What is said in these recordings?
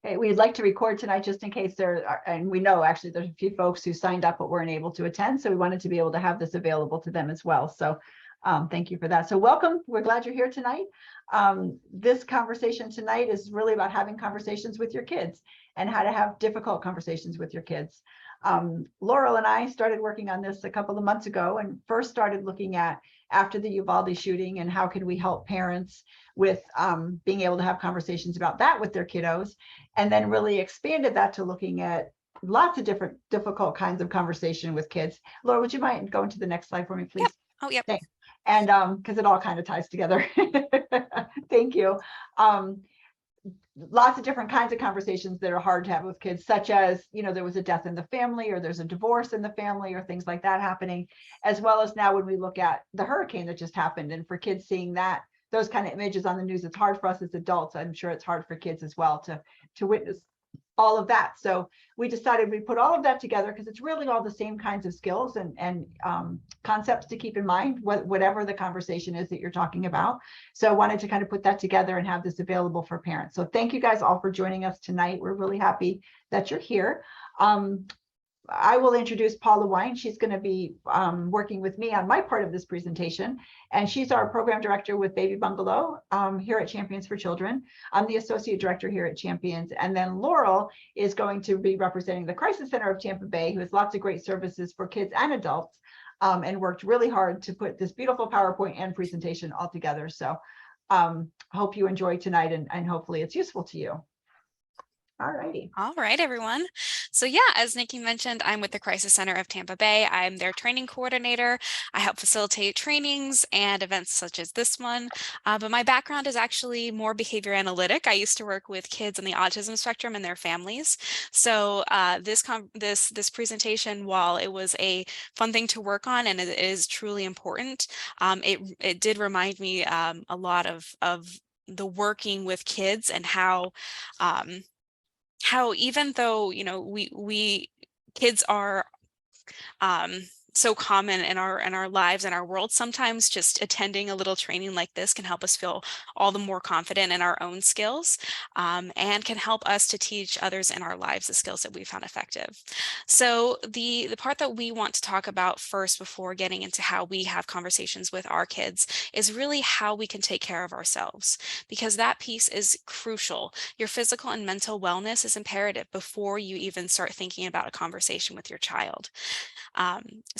Hey, we'd like to record tonight just in case there are, and we know actually there's a few folks who signed up but weren't able to attend. So we wanted to be able to have this available to them as well. So thank you for that. So welcome. We're glad you're here tonight. This conversation tonight is really about having conversations with your kids and how to have difficult conversations with your kids. Laurel and I started working on this a couple of months ago and first started looking at after the Uvalde shooting and how can we help parents with being able to have conversations about that with their kiddos, and then really expanded that to looking at lots of different difficult kinds of conversation with kids. Laura, would you mind going to the next slide for me, please? Yep. Oh, yep. Thanks. And because it all kind of ties together. Thank you. Lots of different kinds of conversations that are hard to have with kids, such as, there was a death in the family or there's a divorce in the family or things like that happening, as well as now when we look at the hurricane that just happened, and for kids seeing those kind of images on the news, it's hard for us as adults. I'm sure it's hard for kids as well to witness all of that. So we decided we put all of that together because it's really all the same kinds of skills and concepts to keep in mind, whatever the conversation is that you're talking about. So I wanted to kind of put that together and have this available for parents. So thank you guys all for joining us tonight. We're really happy that you're here. I will introduce Paula Wine. She's going to be working with me on my part of this presentation. And she's our program director with Baby Bungalow here at Champions for Children. I'm the associate director here at Champions. And then Laurel is going to be representing the Crisis Center of Tampa Bay, who has lots of great services for kids and adults, and worked really hard to put this beautiful PowerPoint and presentation all together. So hope you enjoy tonight and hopefully it's useful to you. All righty. All right, everyone. So yeah, as Nikki mentioned, I'm with the Crisis Center of Tampa Bay. I'm their training coordinator. I help facilitate trainings and events such as this one. But my background is actually more behavior analytic. I used to work with kids on the autism spectrum and their families. So this presentation, while it was a fun thing to work on and it is truly important, it did remind me a lot of the working with kids and how even though, we kids are so common in our lives and our world, sometimes just attending a little training like this can help us feel all the more confident in our own skills, and can help us to teach others in our lives the skills that we found effective. So the part that we want to talk about first before getting into how we have conversations with our kids is really how we can take care of ourselves, because that piece is crucial. Your physical and mental wellness is imperative before you even start thinking about a conversation with your child.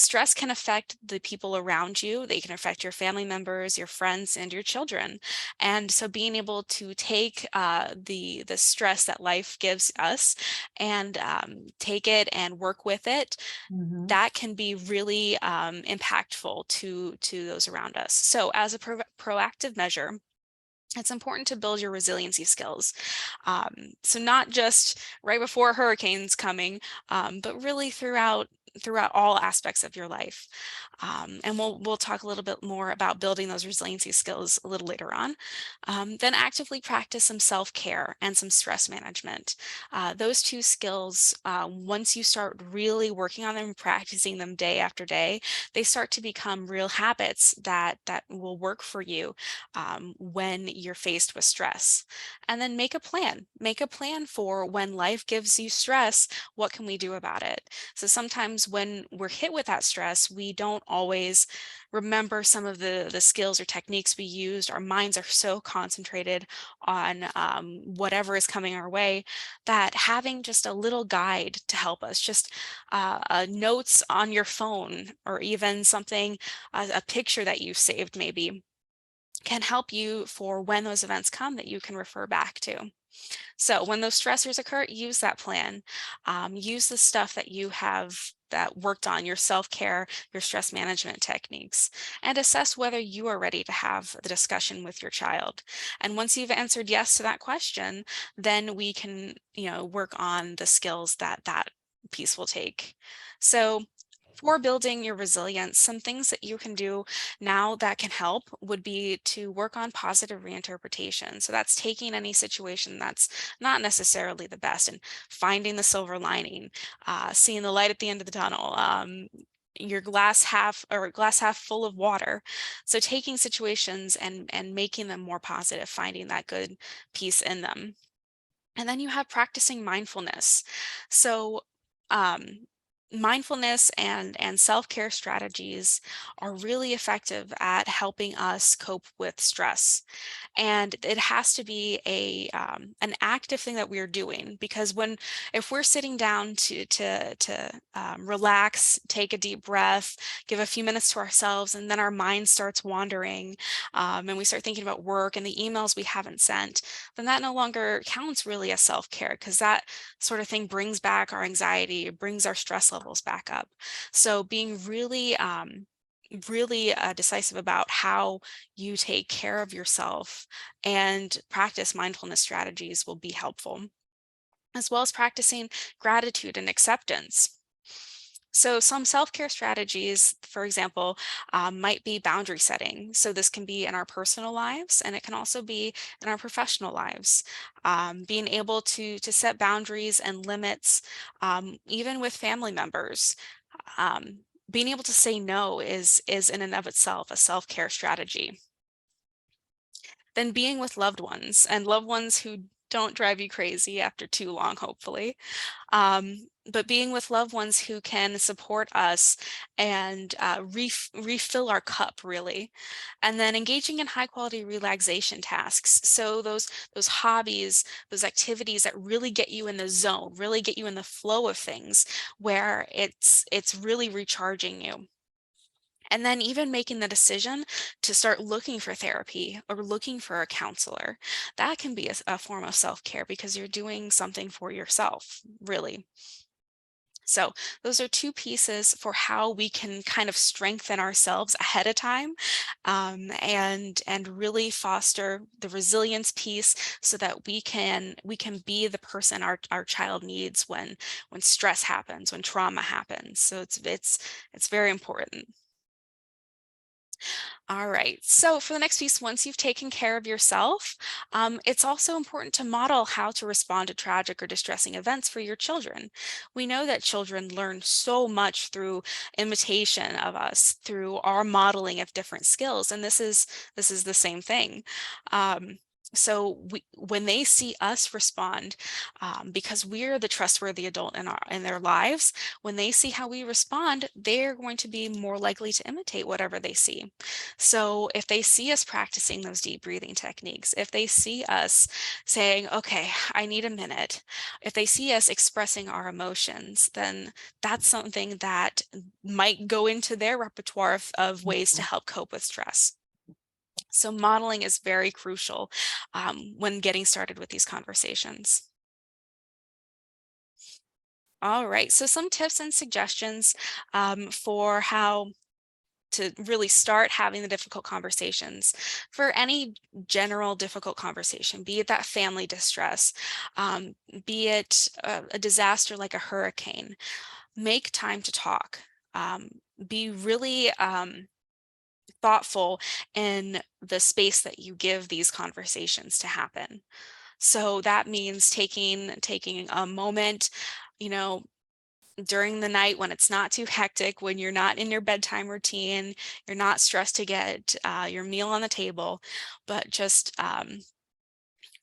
Stress can affect the people around you. They can affect your family members, your friends, and your children. And so being able to take the stress that life gives us and take it and work with it, that can be really impactful to those around us. So as a proactive measure, it's important to build your resiliency skills. So not just right before a hurricane's coming, but really throughout all aspects of your life. And we'll talk a little bit more about building those resiliency skills a little later on. Then actively practice some self-care and some stress management. Those two skills, once you start really working on them and practicing them day after day, they start to become real habits that will work for you when you're faced with stress. And then make a plan. Make a plan for when life gives you stress, what can we do about it? So sometimes when we're hit with that stress, we don't always remember some of the skills or techniques we used. Our minds are so concentrated on whatever is coming our way that having just a little guide to help us, just notes on your phone, or even something, a picture that you saved maybe, can help you for when those events come that you can refer back to. So when those stressors occur, use that plan. Use the stuff that you have that worked on, your self-care, your stress management techniques, and assess whether you are ready to have the discussion with your child. And once you've answered yes to that question, then we can, work on the skills that piece will take. So for building your resilience, some things that you can do now that can help would be to work on positive reinterpretation. So that's taking any situation that's not necessarily the best and finding the silver lining, seeing the light at the end of the tunnel, your glass half full of water. So taking situations and making them more positive, finding that good piece in them. And then you have practicing mindfulness. So, um, mindfulness and self-care strategies are really effective at helping us cope with stress, and it has to be an active thing that we're doing, because if we're sitting down to relax, take a deep breath, give a few minutes to ourselves, and then our mind starts wandering, and we start thinking about work and the emails we haven't sent, then that no longer counts really as self-care, because that sort of thing brings back our anxiety, it brings our stress levels back up. So being really decisive about how you take care of yourself and practice mindfulness strategies will be helpful, as well as practicing gratitude and acceptance. So, some self care strategies, for example, might be boundary setting. So, this can be in our personal lives and it can also be in our professional lives. Being able to set boundaries and limits, even with family members. Um, Being able to say no is in and of itself a self care strategy. Then being with loved ones, and loved ones who don't drive you crazy after too long, hopefully. But being with loved ones who can support us and refill our cup, really. And then engaging in high quality relaxation tasks. So those hobbies, those activities that really get you in the zone, really get you in the flow of things, where it's really recharging you. And then even making the decision to start looking for therapy or looking for a counselor, that can be a form of self-care, because you're doing something for yourself, really. So those are two pieces for how we can kind of strengthen ourselves ahead of time, and really foster the resilience piece, so that we can be the person our child needs when stress happens, when trauma happens. So it's very important. All right. So for the next piece, once you've taken care of yourself, it's also important to model how to respond to tragic or distressing events for your children. We know that children learn so much through imitation of us, through our modeling of different skills, and this is the same thing. Um, when they see us respond, because we're the trustworthy adult in their lives, when they see how we respond, they're going to be more likely to imitate whatever they see. So if they see us practicing those deep breathing techniques, if they see us saying, okay, I need a minute, if they see us expressing our emotions, then that's something that might go into their repertoire of ways to help cope with stress. So modeling is very crucial, when getting started with these conversations. All right, so some tips and suggestions, for how to really start having the difficult conversations. For any general difficult conversation, be it that family distress, um, be it a disaster like a hurricane, make time to talk. Um, be really thoughtful in the space that you give these conversations to happen. So that means taking a moment, you know, during the night when it's not too hectic, when you're not in your bedtime routine, you're not stressed to get your meal on the table, but just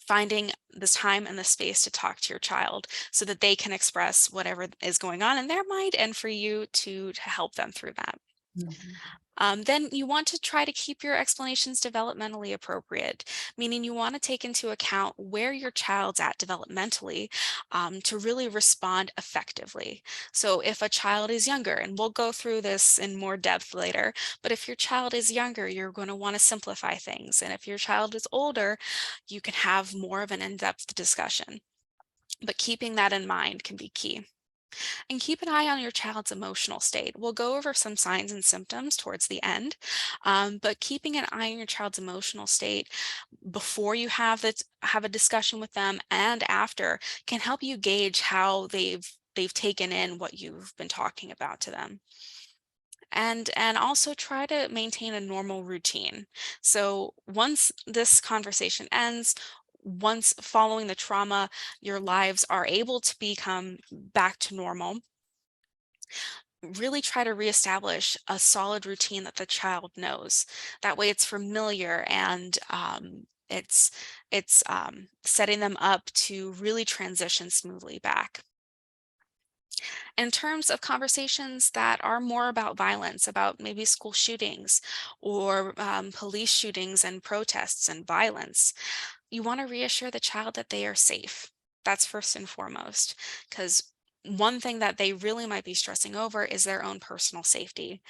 finding this time and the space to talk to your child so that they can express whatever is going on in their mind, and for you to help them through that. Mhm. Then you want to try to keep your explanations developmentally appropriate, meaning you want to take into account where your child's at developmentally, to really respond effectively. So if a child is younger, and we'll go through this in more depth later, but if your child is younger, you're going to want to simplify things. And if your child is older, you can have more of an in-depth discussion. But keeping that in mind can be key. And keep an eye on your child's emotional state. We'll go over some signs and symptoms towards the end, but keeping an eye on your child's emotional state before you have a discussion with them and after can help you gauge how they've taken in what you've been talking about to them. And also try to maintain a normal routine. So once this conversation ends, once following the trauma, your lives are able to become back to normal, really try to reestablish a solid routine that the child knows. That way it's familiar, It's setting them up to really transition smoothly back. In terms of conversations that are more about violence, about maybe school shootings or police shootings and protests and violence, you want to reassure the child that they are safe. That's first and foremost, because one thing that they really might be stressing over is their own personal safety.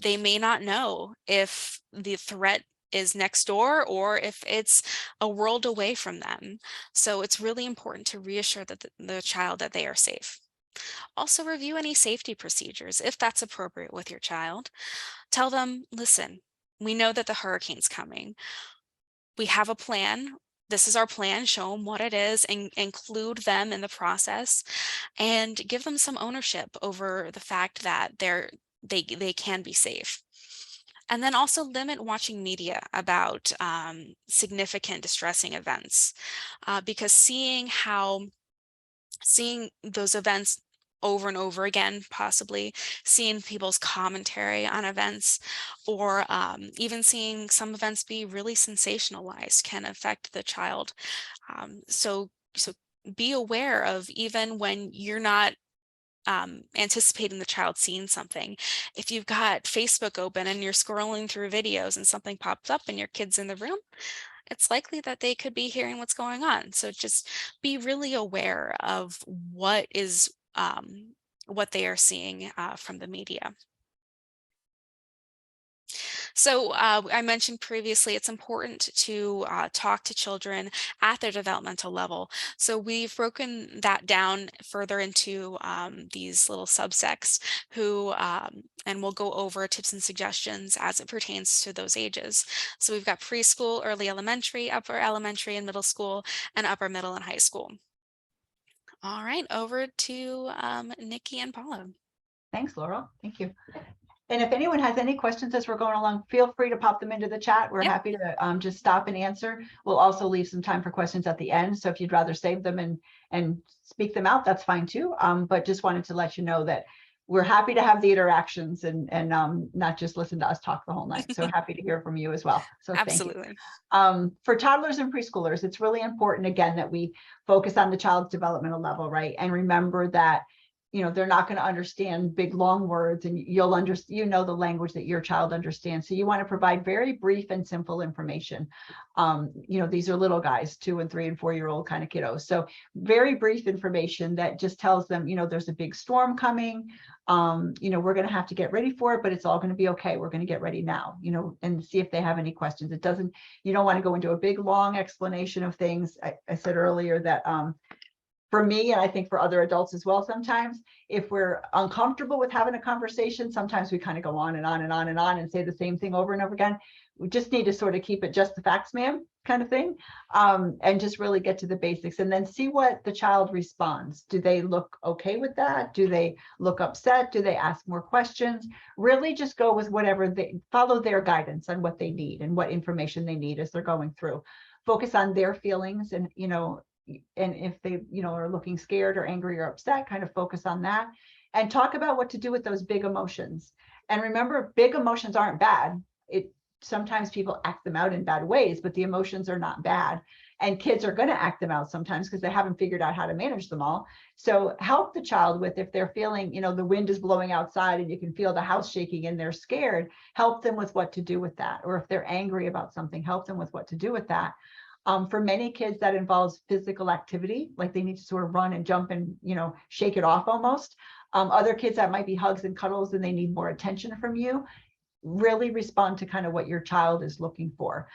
They may not know if the threat is next door or if it's a world away from them. So it's really important to reassure the child that they are safe. Also, review any safety procedures if that's appropriate with your child. Tell them, listen, we know that the hurricane's coming. We have a plan. This is our plan. Show them what it is and include them in the process and give them some ownership over the fact that they can be safe. And then also limit watching media about significant distressing events, because seeing those events over and over again, possibly seeing people's commentary on events, or even seeing some events be really sensationalized can affect the child. So be aware of, even when you're not anticipating the child seeing something. If you've got Facebook open and you're scrolling through videos and something pops up and your kid's in the room, it's likely that they could be hearing what's going on. So just be really aware of what they are seeing from the media. So I mentioned previously, it's important to talk to children at their developmental level. So we've broken that down further into these little subsects and we'll go over tips and suggestions as it pertains to those ages. So we've got preschool, early elementary, upper elementary and middle school, and upper middle and high school. All right, over to Nikki and Paula. Thanks, Laurel. Thank you. And if anyone has any questions as we're going along, feel free to pop them into the chat. We're happy to just stop and answer. We'll also leave some time for questions at the end. So if you'd rather save them and speak them out, that's fine too. But just wanted to let you know that we're happy to have the interactions and not just listen to us talk the whole night. So happy to hear from you as well. So Absolutely. Thank you. For toddlers and preschoolers, it's really important, again, that we focus on the child's developmental level, right? And remember that they're not going to understand big long words, and you'll understand, the language that your child understands. So you want to provide very brief and simple information. These are little guys, 2 and 3 and 4-year-old kind of kiddos. So very brief information that just tells them, there's a big storm coming. We're going to have to get ready for it, but it's all going to be okay. We're going to get ready now, and see if they have any questions. You don't want to go into a big long explanation of things. I said earlier that, for me, and I think for other adults as well, sometimes if we're uncomfortable with having a conversation, sometimes we kind of go on and on and on and on and say the same thing over and over again. We just need to sort of keep it just the facts, ma'am, kind of thing, and just really get to the basics, and then see what the child responds. Do they look okay with that? Do they look upset? Do they ask more questions? Really just go with whatever follow their guidance on what they need and what information they need as they're going through. Focus on their feelings, and and if they are looking scared or angry or upset, kind of focus on that and talk about what to do with those big emotions. And remember, big emotions aren't bad. Sometimes people act them out in bad ways, but the emotions are not bad, and kids are going to act them out sometimes because they haven't figured out how to manage them all. So help the child with, if they're feeling the wind is blowing outside and you can feel the house shaking and they're scared, help them with what to do with that. Or if they're angry about something, help them with what to do with that. For many kids, that involves physical activity, like they need to sort of run and jump and, shake it off almost. Other kids, that might be hugs and cuddles and they need more attention from you. Really respond to kind of what your child is looking for.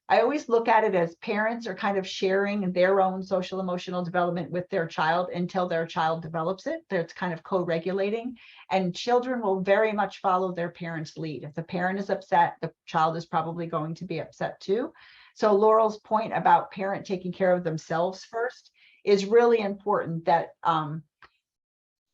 I always look at it as parents are kind of sharing their own social emotional development with their child until their child develops it. It's kind of co-regulating, and children will very much follow their parents' lead. If the parent is upset, the child is probably going to be upset too. So Laurel's point about parent taking care of themselves first is really important, that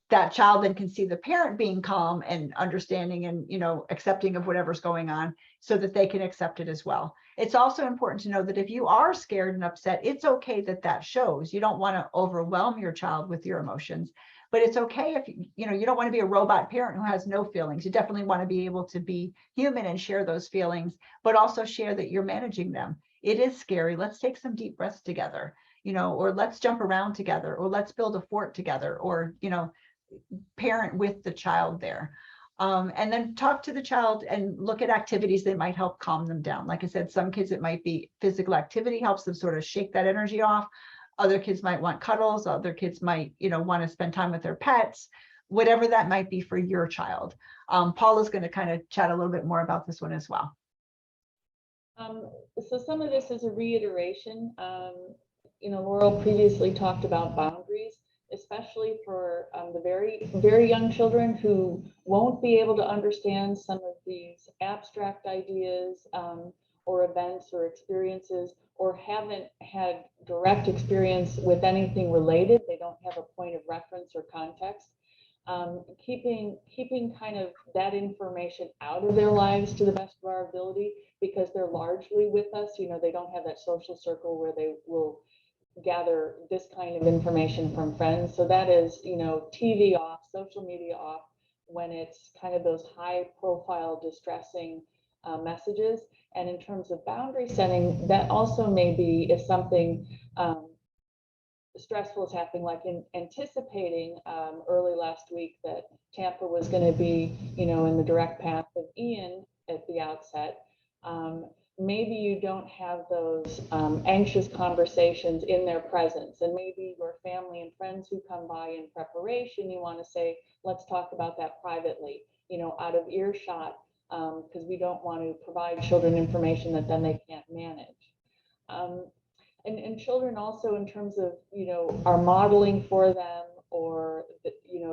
that child then can see the parent being calm and understanding and accepting of whatever's going on, so that they can accept it as well. It's also important to know that if you are scared and upset, it's okay that shows. You don't want to overwhelm your child with your emotions, but it's okay if you don't want to be a robot parent who has no feelings. You definitely want to be able to be human and share those feelings, but also share that you're managing them. it is scary. Let's take some deep breaths together, or let's jump around together, or let's build a fort together, or, parent with the child there. And then talk to the child and look at activities that might help calm them down. Like I said, some kids, it might be physical activity helps them sort of shake that energy off. Other kids might want cuddles. Other kids might, want to spend time with their pets, whatever that might be for your child. Paula's going to kind of chat a little bit more about this one as well. So some of this is a reiteration. Laurel previously talked about boundaries, especially for the very, very young children who won't be able to understand some of these abstract ideas or events or experiences, or haven't had direct experience with anything related. They don't have a point of reference or context. Keeping kind of that information out of their lives to the best of our ability, because they're largely with us. They don't have that social circle where they will gather this kind of information from friends. So that is, TV off, social media off, when it's kind of those high profile distressing messages. And in terms of boundary setting, that also may be if something stressful is happening, like in anticipating early last week that Tampa was going to be, in the direct path of Ian at the outset. Maybe you don't have those anxious conversations in their presence, and maybe your family and friends who come by in preparation, you want to say, let's talk about that privately, out of earshot, because we don't want to provide children information that then they can't manage. And children also, in terms of, are modeling for them, or,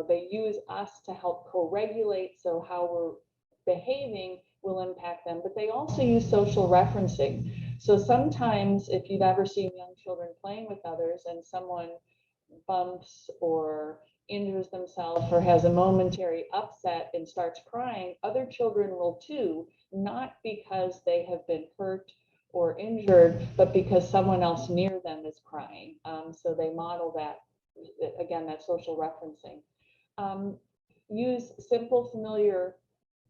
they use us to help co-regulate. So how we're behaving will impact them, but they also use social referencing. So sometimes if you've ever seen young children playing with others and someone bumps or injures themselves or has a momentary upset and starts crying, other children will too, not because they have been hurt or injured, but because someone else near them is crying. So they model that, again, that social referencing. Use simple, familiar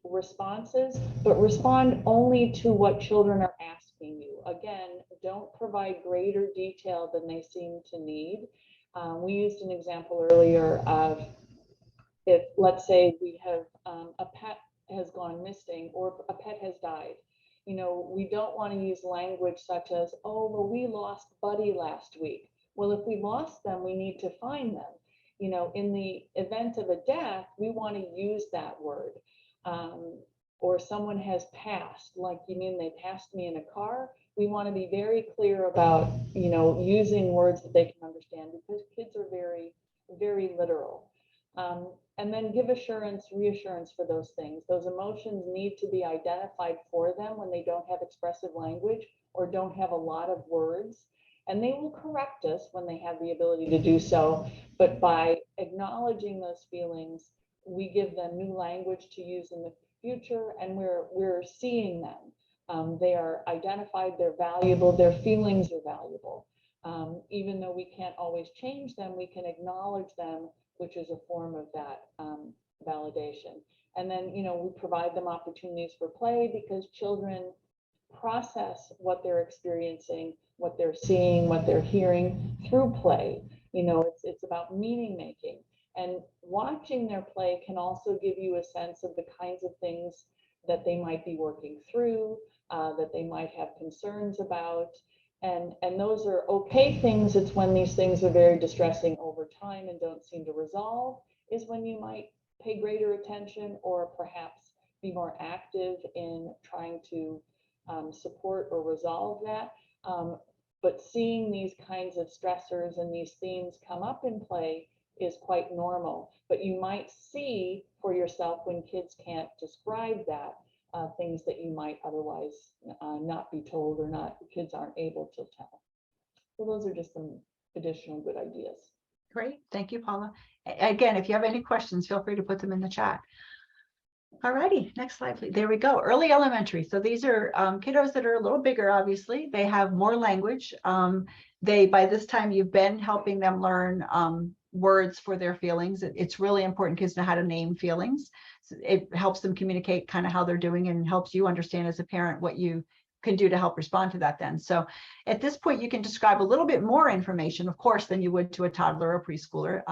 responses, but respond only to what children are asking you. Again, don't provide greater detail than they seem to need. We used an example earlier of, if, let's say, we have a pet has gone missing or a pet has died. We don't want to use language such as, oh, well, we lost Buddy last week. Well, if we lost them, we need to find them. In the event of a death, we want to use that word. Or someone has passed, like, you mean they passed me in a car? We want to be very clear about, using words that they can understand, because kids are very, very literal. And then give reassurance for those things. Those emotions need to be identified for them when they don't have expressive language or don't have a lot of words. And they will correct us when they have the ability to do so. But by acknowledging those feelings, we give them new language to use in the future, and we're seeing them. They are identified, they're valuable, their feelings are valuable. Even though we can't always change them, we can acknowledge them, which is a form of that validation. And then, we provide them opportunities for play, because children process what they're experiencing, what they're seeing, what they're hearing through play. It's about meaning making. And watching their play can also give you a sense of the kinds of things that they might be working through, that they might have concerns about. And those are okay things. It's when these things are very distressing over time and don't seem to resolve, is when you might pay greater attention, or perhaps be more active in trying to support or resolve that. But seeing these kinds of stressors and these themes come up in play is quite normal. But you might see for yourself, when kids can't describe that, things that you might otherwise not be told, or kids aren't able to tell. So those are just some additional good ideas. Great, thank you, Paula. Again, if you have any questions, feel free to put them in the chat. All righty, next slide, please. There we go. Early elementary. So these are kiddos that are a little bigger, obviously. They have more language. By this time, you've been helping them learn words for their feelings. It's really important kids know how to name feelings. It helps them communicate kind of how they're doing, and helps you understand as a parent what you can do to help respond to that then. So at this point, you can describe a little bit more information, of course, than you would to a toddler or preschooler.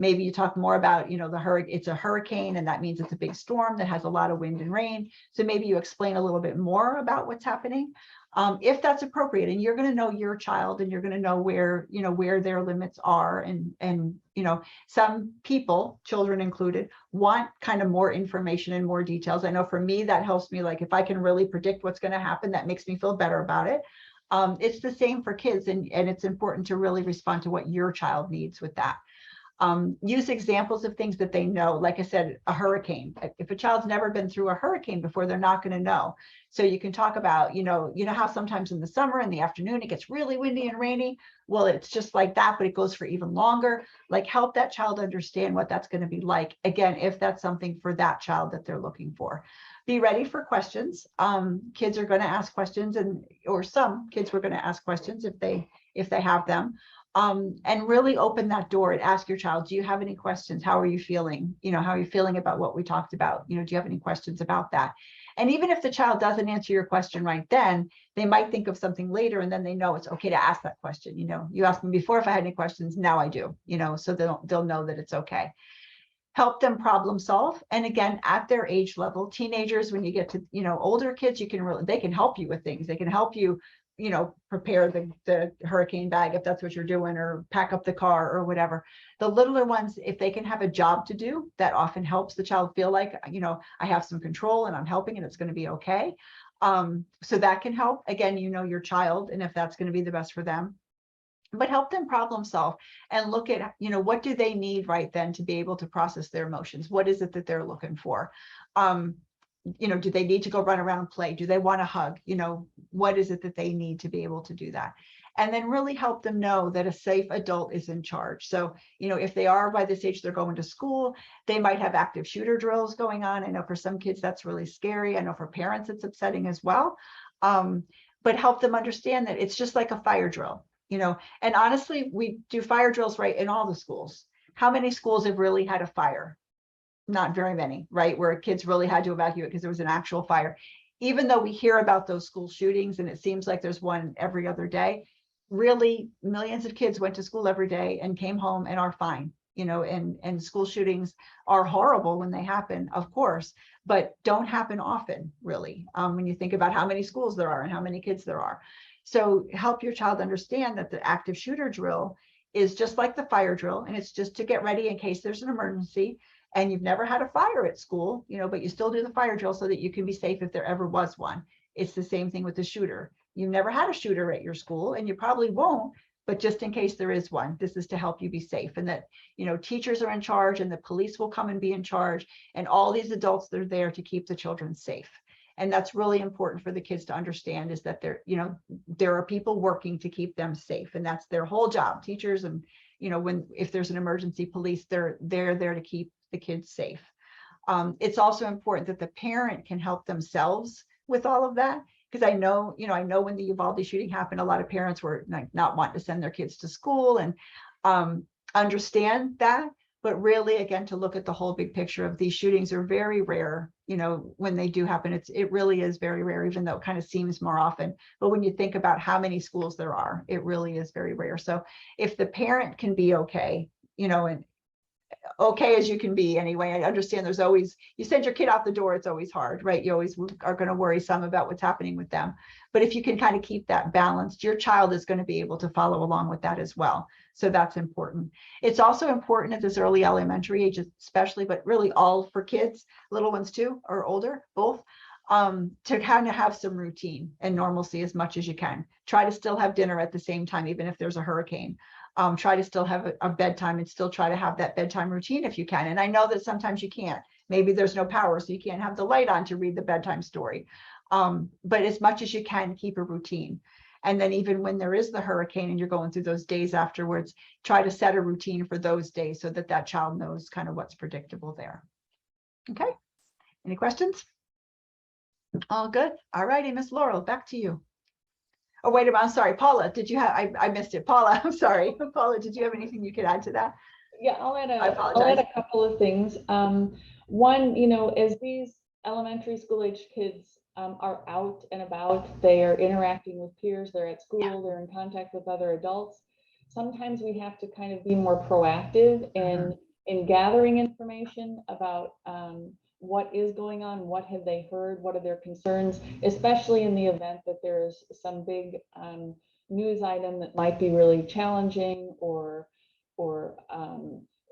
Maybe you talk more about, it's a hurricane, and that means it's a big storm that has a lot of wind and rain. So maybe you explain a little bit more about what's happening, if that's appropriate. And you're going to know your child, and you're going to know where their limits are. And some people, children included, want kind of more information and more details. I know for me, that helps me. Like if I can really predict what's going to happen, that makes me feel better about it. It's the same for kids, and it's important to really respond to what your child needs with that. Use examples of things that they know. Like I said, a hurricane. If a child's never been through a hurricane before, they're not going to know. So you can talk about, how sometimes in the summer, in the afternoon, it gets really windy and rainy. Well, it's just like that, but it goes for even longer. Like help that child understand what that's going to be like. Again, if that's something for that child that they're looking for. Be ready for questions. Kids are going to ask questions, or some kids were going to ask questions if they have them. And really open that door and ask your child, do you have any questions? How are you feeling? How are you feeling about what we talked about? Do you have any questions about that? And even if the child doesn't answer your question right then, they might think of something later, and then they know it's okay to ask that question. You asked me before if I had any questions, now I do, so they'll know that it's okay. Help them problem solve. And again, at their age level, teenagers, when you get to, older kids, they can help you with things. They can help you, prepare the hurricane bag if that's what you're doing, or pack up the car or whatever. The littler ones, if they can have a job to do, that often helps the child feel like, I have some control and I'm helping and it's going to be okay. So that can help. Again, your child, and if that's going to be the best for them. But help them problem solve and look at, what do they need right then to be able to process their emotions? What is it that they're looking for? Do they need to go run around and play? Do they want a hug? What is it that they need to be able to do that? And then really help them know that a safe adult is in charge. So, if they are by this age, they're going to school, they might have active shooter drills going on. I know for some kids that's really scary. I know for parents it's upsetting as well. But help them understand that it's just like a fire drill. And honestly, we do fire drills right in all the schools. How many schools have really had a fire? Not very many, right? Where kids really had to evacuate because there was an actual fire. Even though we hear about those school shootings and it seems like there's one every other day, really millions of kids went to school every day and came home and are fine. And school shootings are horrible when they happen, of course, but don't happen often, really, when you think about how many schools there are and how many kids there are. So help your child understand that the active shooter drill is just like the fire drill, and it's just to get ready in case there's an emergency and you've never had a fire at school, but you still do the fire drill so that you can be safe if there ever was one. It's the same thing with the shooter. You've never had a shooter at your school, and you probably won't, but just in case there is one, this is to help you be safe. And that, teachers are in charge, and the police will come and be in charge, and all these adults, they're there to keep the children safe. And that's really important for the kids to understand, is that there are people working to keep them safe, and that's their whole job. Teachers and, if there's an emergency, police, they're there to keep the kids safe. It's also important that the parent can help themselves with all of that, because I know when the Uvalde shooting happened, a lot of parents were not wanting to send their kids to school, and understand that. But really, again, to look at the whole big picture of these shootings are very rare. When they do happen, it really is very rare, even though it kind of seems more often. But when you think about how many schools there are, it really is very rare. So if the parent can be okay, and okay as you can be anyway. I understand there's always, you send your kid out the door, it's always hard, right? You always are going to worry some about what's happening with them. But if you can kind of keep that balanced, your child is going to be able to follow along with that as well. So that's important. It's also important at this early elementary age, especially, but really all for kids, little ones too, or older, both, to kind of have some routine and normalcy as much as you can. Try to still have dinner at the same time, even if there's a hurricane. Try to still have a bedtime, and still try to have that bedtime routine if you can. And I know that sometimes you can't. Maybe there's no power, so you can't have the light on to read the bedtime story. But as much as you can, keep a routine. And then even when there is the hurricane and you're going through those days afterwards, try to set a routine for those days so that that child knows kind of what's predictable there. Okay, any questions? All good. All righty, Miss Laurel, back to you. Oh, wait a minute, I'm sorry, Paula, did you have, I missed it. Paula, I'm sorry. Paula, did you have anything you could add to that? Yeah, I'll add a couple of things. One, as these elementary school age kids are out and about. They are interacting with peers. They're at school. They're in contact with other adults. Sometimes we have to kind of be more proactive in gathering information about what is going on, what have they heard, what are their concerns, especially in the event that there's some big news item that might be really challenging or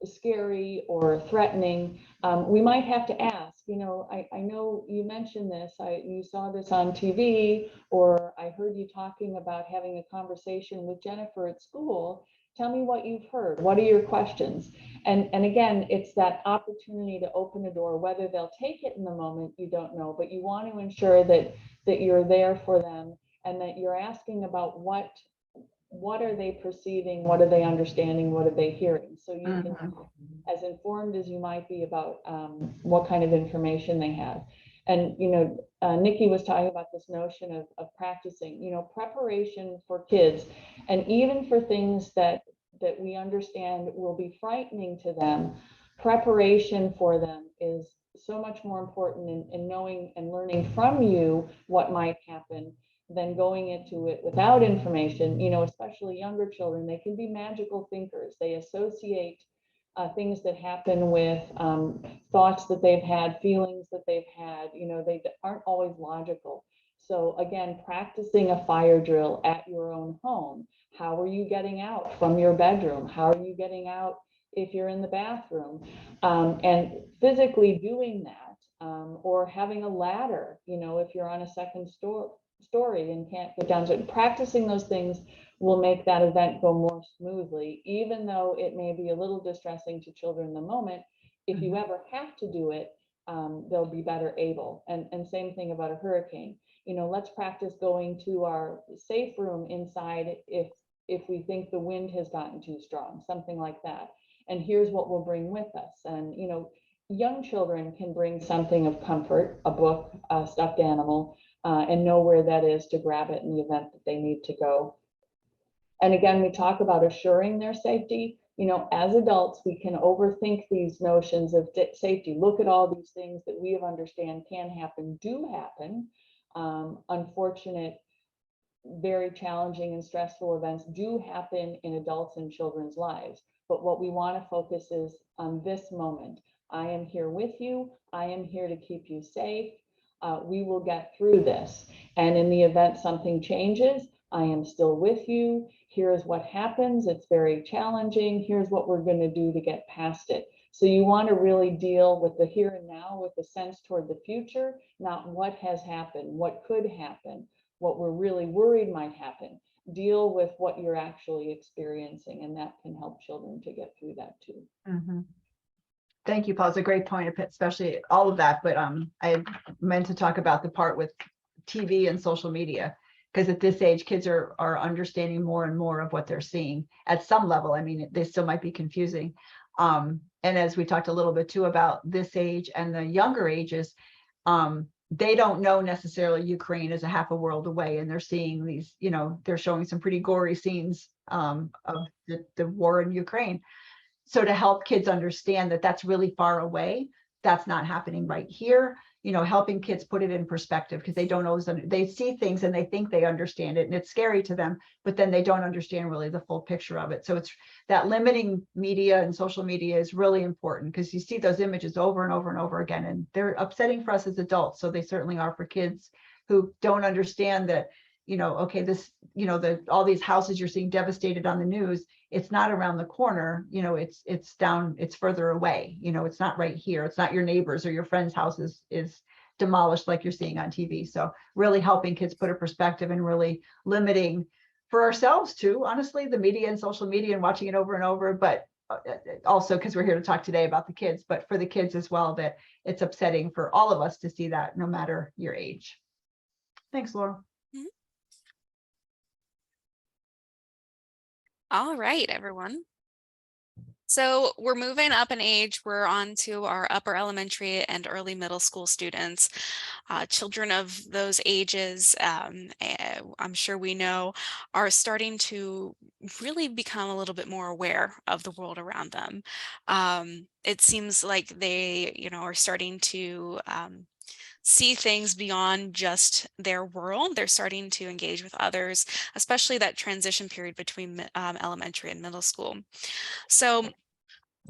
scary or threatening. We might have to ask, I know you mentioned this, you saw this on TV, or I heard you talking about having a conversation with Jennifer at school. Tell me what you've heard. What are your questions? And again, it's that opportunity to open a door. Whether they'll take it in the moment, you don't know, but you want to ensure that you're there for them, and that you're asking about what are they perceiving, what are they understanding, what are they hearing, so you can, as informed as you might be about what kind of information they have. And Nikki was talking about this notion of practicing, preparation for kids, and even for things that we understand will be frightening to them. Preparation for them is so much more important in knowing and learning from you what might happen than going into it without information. Especially younger children, they can be magical thinkers. They associate things that happen with thoughts that they've had, feelings that they've had. They aren't always logical. So again, practicing a fire drill at your own home. How are you getting out from your bedroom? How are you getting out if you're in the bathroom? And physically doing that, or having a ladder, if you're on a second story and can't get down to it. Practicing those things will make that event go more smoothly, even though it may be a little distressing to children in the moment. If you ever have to do it, they'll be better able. And same thing about a hurricane. Let's practice going to our safe room inside if we think the wind has gotten too strong, something like that. And here's what we'll bring with us. And young children can bring something of comfort, a book, a stuffed animal, and know where that is to grab it in the event that they need to go. And again, we talk about assuring their safety. As adults, we can overthink these notions of safety. Look at all these things that we understand can happen, do happen. Unfortunate, very challenging and stressful events do happen in adults and children's lives. But what we want to focus is on this moment. I am here with you. I am here to keep you safe. We will get through this. And in the event something changes, I am still with you. Here's what happens. It's very challenging. Here's what we're going to do to get past it. So you want to really deal with the here and now with a sense toward the future, not what has happened, what could happen, what we're really worried might happen. Deal with what you're actually experiencing, and that can help children to get through that too. Thank you, Paul. It's a great point, especially all of that. But I meant to talk about the part with TV and social media, because at this age, kids are understanding more and more of what they're seeing at some level. I mean, they still might be confusing. And as we talked a little bit too about this age and the younger ages, they don't know necessarily Ukraine is a half a world away, and they're seeing these, they're showing some pretty gory scenes of the war in Ukraine. So to help kids understand that that's really far away, that's not happening right here, helping kids put it in perspective, because they don't always, they see things and they think they understand it and it's scary to them, but then they don't understand really the full picture of it. So it's that limiting media and social media is really important, because you see those images over and over and over again, and they're upsetting for us as adults. So they certainly are for kids who don't understand that, okay, this, all these houses you're seeing devastated on the news, it's not around the corner, it's down, it's further away, it's not right here. It's not your neighbor's or your friend's house is demolished like you're seeing on TV. So really helping kids put a perspective and really limiting for ourselves too, honestly, the media and social media and watching it over and over, but also because we're here to talk today about the kids, but for the kids as well, that it's upsetting for all of us to see that, no matter your age. Thanks, Laura. All right, everyone. So we're moving up in age. We're on to our upper elementary and early middle school students. Children of those ages, I'm sure we know, are starting to really become a little bit more aware of the world around them. It seems like they, are starting to see things beyond just their world. They're starting to engage with others, especially that transition period between elementary and middle school. So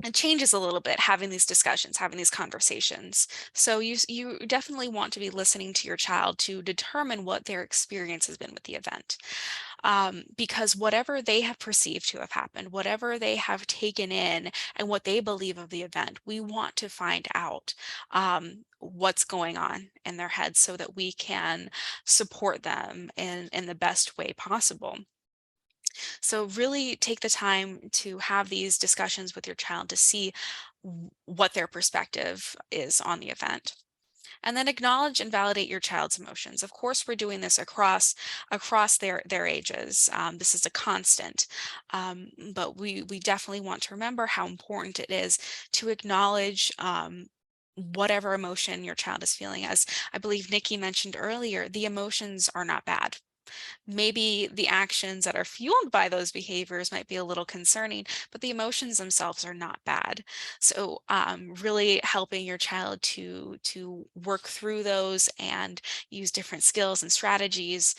it changes a little bit having these discussions, having these conversations. So you definitely want to be listening to your child to determine what their experience has been with the event. Because whatever they have perceived to have happened, whatever they have taken in and what they believe of the event, we want to find out what's going on in their heads so that we can support them in the best way possible. So really take the time to have these discussions with your child to see what their perspective is on the event. And then acknowledge and validate your child's emotions. Of course, we're doing this across their ages. This is a constant, but we definitely want to remember how important it is to acknowledge whatever emotion your child is feeling. As I believe Nikki mentioned earlier, the emotions are not bad. Maybe the actions that are fueled by those behaviors might be a little concerning, but the emotions themselves are not bad. So really helping your child to work through those and use different skills and strategies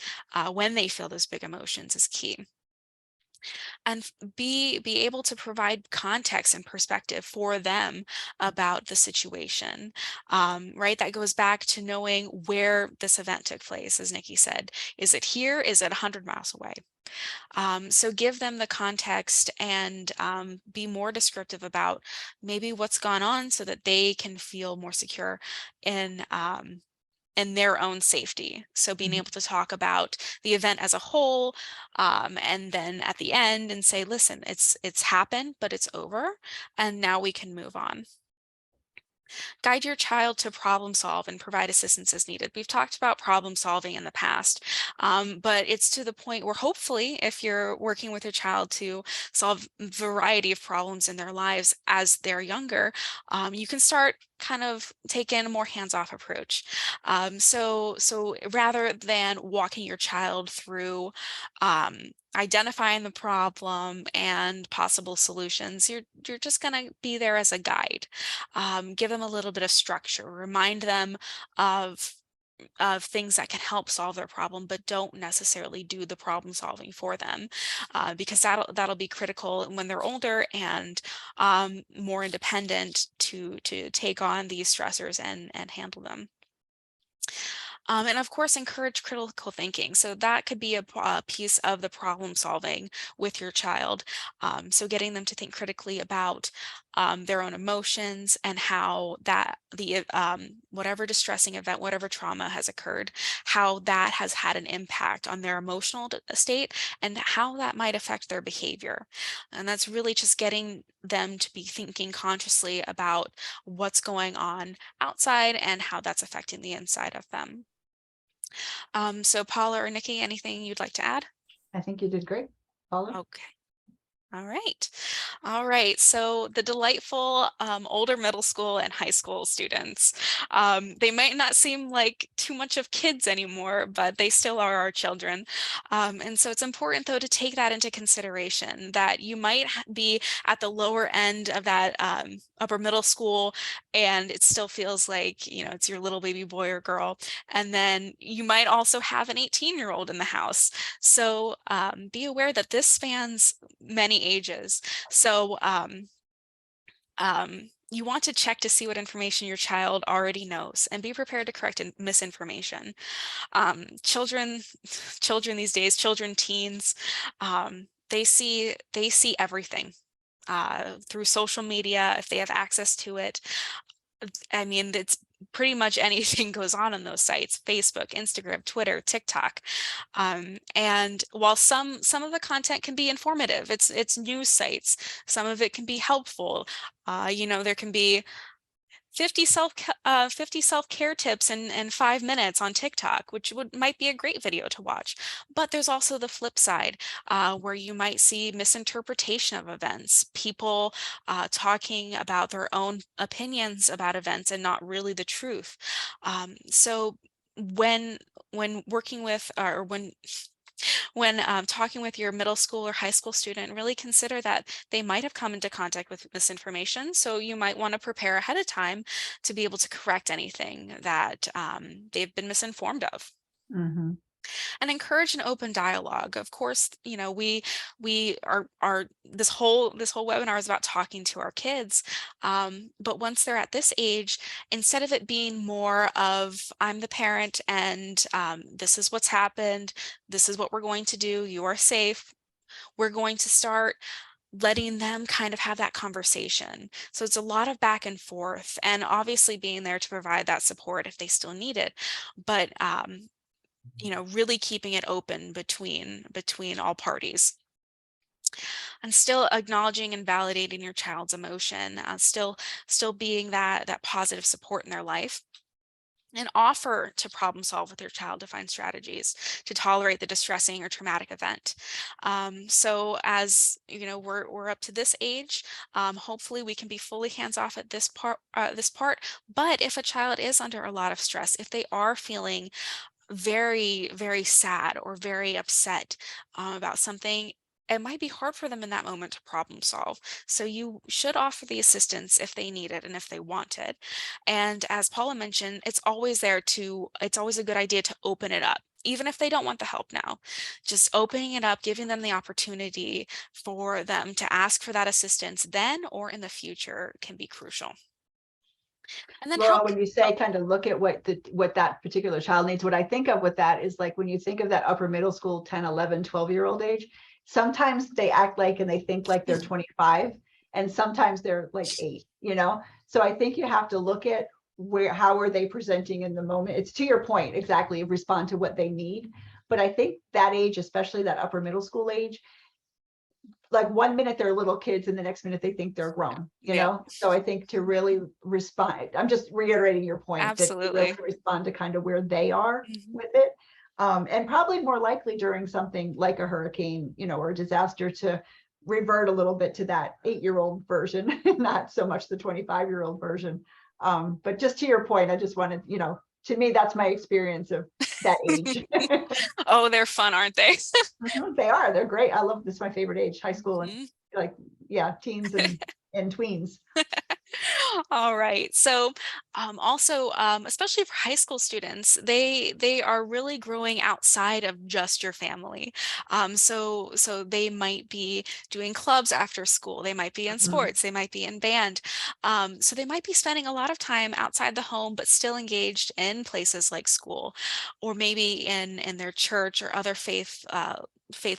when they feel those big emotions is key. And be able to provide context and perspective for them about the situation. Right, that goes back to knowing where this event took place. As Nikki said, is it here, is it 100 miles away? So give them the context and be more descriptive about maybe what's gone on so that they can feel more secure in and their own safety. So being able to talk about the event as a whole, and then at the end and say, listen, it's happened, but it's over, and now we can move on. Guide your child to problem solve and provide assistance as needed. We've talked about problem solving in the past, but it's to the point where hopefully if you're working with your child to solve a variety of problems in their lives as they're younger, you can start kind of take in a more hands-off approach. So rather than walking your child through identifying the problem and possible solutions, you're just going to be there as a guide. Give them a little bit of structure, remind them of things that can help solve their problem, but don't necessarily do the problem solving for them, because that'll be critical when they're older and more independent to take on these stressors and handle them. And of course, encourage critical thinking. So that could be a piece of the problem solving with your child. So getting them to think critically about their own emotions and how that whatever distressing event, whatever trauma has occurred, how that has had an impact on their emotional state and how that might affect their behavior. And that's really just getting them to be thinking consciously about what's going on outside and how that's affecting the inside of them. So Paula or Nikki, anything you'd like to add? I think you did great, Paula. Okay. All right. All right. So the delightful older middle school and high school students, they might not seem like too much of kids anymore, but they still are our children. And so it's important, though, to take that into consideration that you might be at the lower end of that upper middle school, and it still feels like, it's your little baby boy or girl. And then you might also have an 18-year-old in the house. So be aware that this spans many ages. So you want to check to see what information your child already knows and be prepared to correct misinformation. Children these days, teens, they see everything through social media if they have access to it. I mean, it's pretty much anything goes on those sites: Facebook, Instagram, Twitter, TikTok. And while some of the content can be informative, it's news sites, some of it can be helpful. There can be 50 self-care tips in 5 minutes on TikTok, which might be a great video to watch. But there's also the flip side, where you might see misinterpretation of events, people talking about their own opinions about events and not really the truth. So when working with, or when When talking with your middle school or high school student, really consider that they might have come into contact with misinformation. So you might want to prepare ahead of time to be able to correct anything that they've been misinformed of. Mhm. And encourage an open dialogue. Of course, you know, we are this whole webinar is about talking to our kids. But once they're at this age, instead of it being more of I'm the parent and this is what's happened, this is what we're going to do, you are safe. We're going to start letting them kind of have that conversation. So it's a lot of back and forth, and obviously being there to provide that support if they still need it. But you know, really keeping it open between all parties, and still acknowledging and validating your child's emotion, still being that positive support in their life, and offer to problem solve with your child to find strategies to tolerate the distressing or traumatic event. So as you know, we're up to this age. Hopefully we can be fully hands off at this part. But if a child is under a lot of stress, if they are feeling very, very sad or very upset about something, it might be hard for them in that moment to problem solve. So you should offer the assistance if they need it and if they want it. And as Paula mentioned, it's always a good idea to open it up. Even if they don't want the help now, just opening it up, giving them the opportunity for them to ask for that assistance then or in the future can be crucial. And then Laurel, help. when you say kind of look at what that particular child needs, what I think of with that is like when you think of that upper middle school 10, 11, 12-year-old age, sometimes they act like and they think like they're 25 and sometimes they're like 8, you know? So I think you have to look at how are they presenting in the moment. It's to your point, exactly, respond to what they need. But I think that age, especially that upper middle school age, like 1 minute they're little kids and the next minute they think they're grown, you Yep, know? So I think to really respond, I'm just reiterating your point that you really absolutely. respond to kind of where they are Mhm. with it. And probably more likely during something like a hurricane, you know, or a disaster to revert a little bit to that 8-year-old version, not so much the 25-year-old version. But just to your point, I just wanted, you know, to me, that's my experience of that age. Oh, they're fun, aren't they? Mhm, they are. They're great. I love this. Is my favorite age, high school and Mhm. like, yeah, teens and tweens. All right. So, also, especially for high school students, they are really growing outside of just your family. So they might be doing clubs after school. They might be in Mhm. sports. They might be in band. So they might be spending a lot of time outside the home, but still engaged in places like school, or maybe in their church or other faith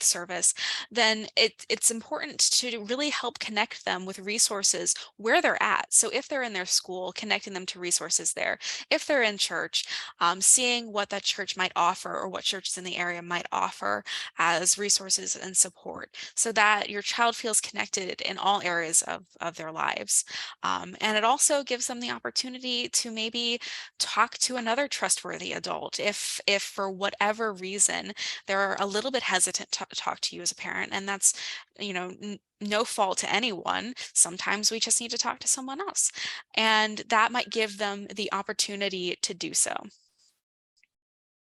service. Then it's important to really help connect them with resources where they're at. So if they're in their school, connecting them to resources there. If they're in church, seeing what that church might offer or what churches in the area might offer as resources and support so that your child feels connected in all areas of their lives. And it also gives them the opportunity to maybe talk to another trustworthy adult if for whatever reason they're a little bit hesitant to talk to you as a parent, and that's, you know, no fault to anyone. Sometimes we just need to talk to someone else, and that might give them the opportunity to do so.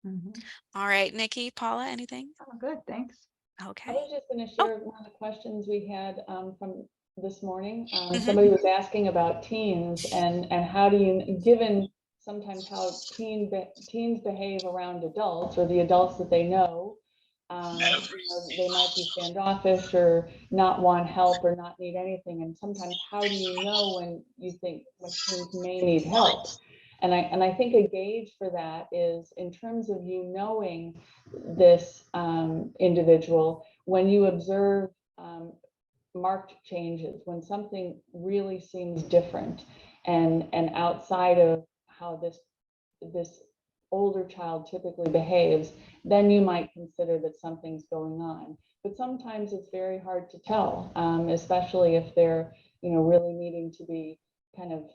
Mhm. All right, Nikki, Paula, anything? Oh, good. Thanks. I Okay. was just going to Oh, share one of the questions we had from this morning. mhm. Somebody was asking about teens and how do you, given sometimes how teens behave around adults or the adults that they know, they might be standoffish or not want help or not need anything. And sometimes how do you know when you think when teens may need help? And I think a gauge for that is in terms of you knowing this individual, when you observe marked changes, when something really seems different and outside of how this older child typically behaves, then you might consider that something's going on. But sometimes it's very hard to tell, especially if they're, really needing to be kind of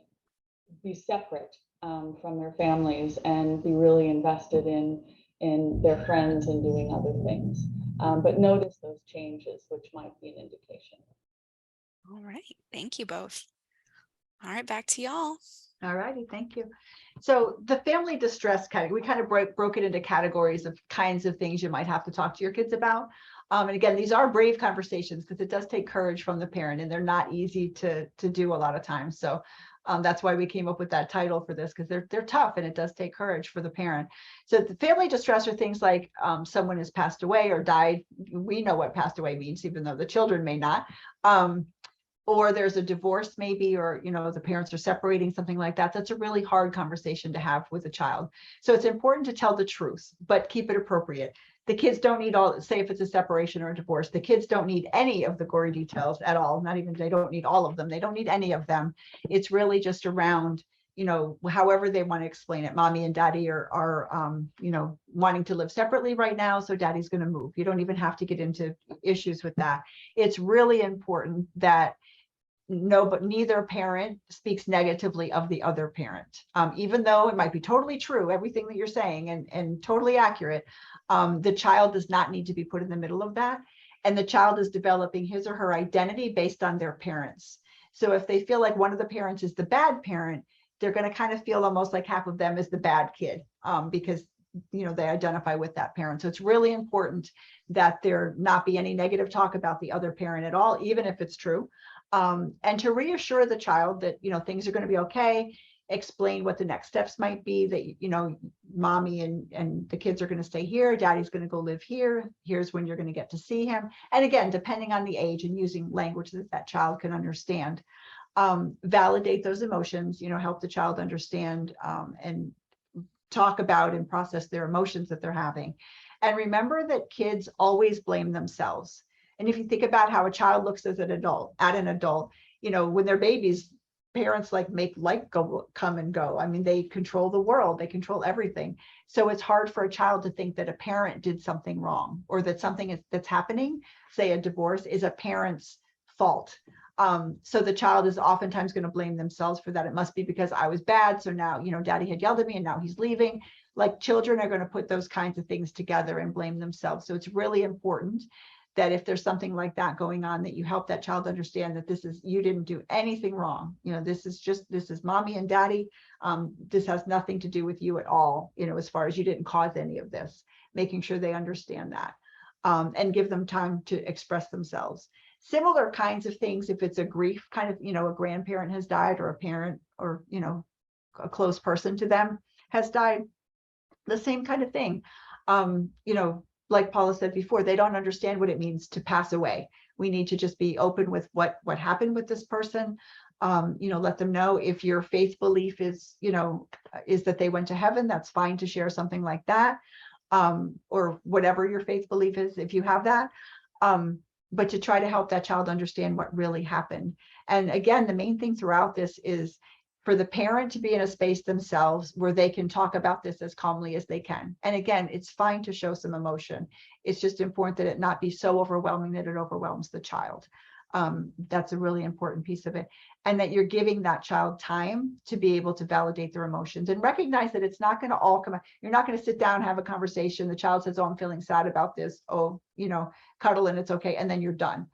be separate from their families and be really invested in their friends and doing other things. But notice those changes, which might be an indication. All right. Thank you both. All right, back to y'all. All righty, thank you. So the family distress category, we kind of broke it into categories of kinds of things you might have to talk to your kids about. And again, these are brave conversations because it does take courage from the parent, and they're not easy to do a lot of times. So that's why we came up with that title for this, because they're tough and it does take courage for the parent. So the family distress are things like someone has passed away or died. We know what passed away means, even though the children may not. Or there's a divorce maybe, or the parents are separating, something like that. That's a really hard conversation to have with a child. So it's important to tell the truth, but keep it appropriate. The kids don't need say if it's a separation or a divorce, the kids don't need any of the gory details at all. Not even, they don't need all of them. They don't need any of them. It's really just around, however they want to explain it. Mommy and daddy are wanting to live separately right now, so daddy's going to move. You don't even have to get into issues with that. It's really important that but neither parent speaks negatively of the other parent, even though it might be totally true, everything that you're saying, and totally accurate. The child does not need to be put in the middle of that, and the child is developing his or her identity based on their parents. So if they feel like one of the parents is the bad parent, they're going to kind of feel almost like half of them is the bad kid, because they identify with that parent. So it's really important that there not be any negative talk about the other parent at all, even if it's true. And to reassure the child that things are going to be okay. Explain what the next steps might be, that mommy and the kids are going to stay here, daddy's going to go live here, here's when you're going to get to see him. And again, depending on the age, and using language that child can understand. Validate those emotions, help the child understand and talk about and process their emotions that they're having. And remember that kids always blame themselves. And if you think about how a child looks as an adult, when they're babies, parents make light come and go. I mean, they control the world, they control everything. So it's hard for a child to think that a parent did something wrong, or that something that's happening, say a divorce, is a parent's fault. So the child is oftentimes going to blame themselves for that. It must be because I was bad, so now daddy had yelled at me and now he's leaving. Like, children are going to put those kinds of things together and blame themselves. So it's really important that if there's something like that going on, that you help that child understand that you didn't do anything wrong. This is mommy and daddy. This has nothing to do with you at all, as far as you didn't cause any of this. Making sure they understand that, and give them time to express themselves. Similar kinds of things, if it's a grief kind of, a grandparent has died, or a parent, or a close person to them has died, the same kind of thing. Like Paula said before, they don't understand what it means to pass away. We need to just be open with what happened with this person. Let them know if your faith belief is that they went to heaven, that's fine to share something like that, or whatever your faith belief is, if you have that. But to try to help that child understand what really happened. And again, the main thing throughout this is for the parent to be in a space themselves where they can talk about this as calmly as they can. And again, it's fine to show some emotion. It's just important that it not be so overwhelming that it overwhelms the child. That's a really important piece of it. And that you're giving that child time to be able to validate their emotions and recognize that it's not going to all come out. You're not going to sit down, have a conversation. The child says, oh, I'm feeling sad about this. Oh, cuddle and it's okay. And then you're done.